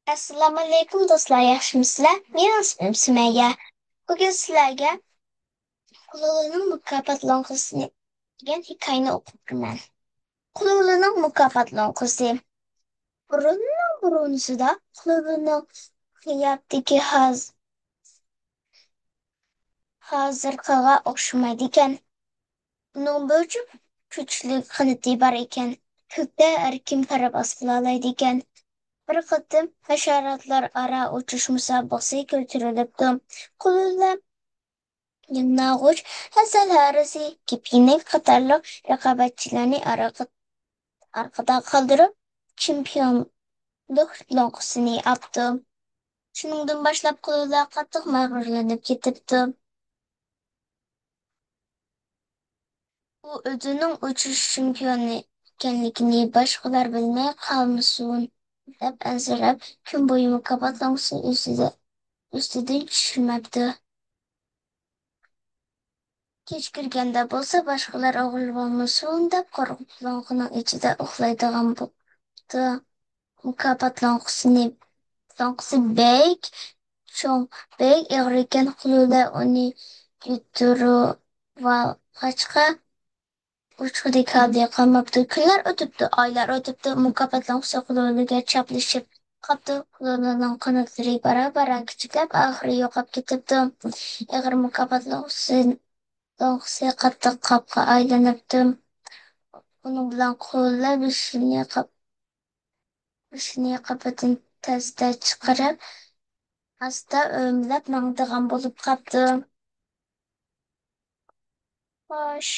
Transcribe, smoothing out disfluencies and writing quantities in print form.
Assalomu alaykum do'stlar, yaxshimisizlar? Men ismim Sumayya. Bugun sizlarga Qululuning mukofot loyihasi degan hikoyani o'qiyman. Qululuning mukofot loyihasi. Burunida Qululuning hayotdagi hozirgiga o'xshamaydigan. Uning bo'yicha kuchli qanoti bor ekan. Ko'kda erkin parvoz qila oladigan. Bir qatim hasharotlararo uchish musobaqasiga keltirilibdi. Qulunlar Yalang'och Hasan Harisi Kepinek qatorliq raqobatchilarni orqada qoldirib, chempionlik loyihasini oldi. Shuningdan boshlab qullar qattiq mag'rurlanib ketibdi. U o'zining uchish chempioni ekanligini boshqalar bilmay qolmasin deb ansirab, kun bo'yi mukofot loyihasi ustidan tushmabdi. Kech kirganda bo'lsa, boshqalar og'irlamasin deb qo'riqxonaning ichida uxlaydigan bo'ldi. Mukofot loyihasi cho'ng bek og'ir ekan, Xulula uni ko'tarib 3 dekada qolmabdi. Kunlar o'tibdi, oylar o'tibdi. Mukofot loyihasi Xululaga chaplashib qoldi. Xululaning qanotlari bora-bora kichiklab, oxiri yo'qolib ketibdi. Ig'ir mukofot loyihasi qattiq qopga aylanibdi. Uning bilan qo'llab ishini qapatin tezda chiqarib, asta o'mlab mangdigan bo'lib qoldi. Xo'sh,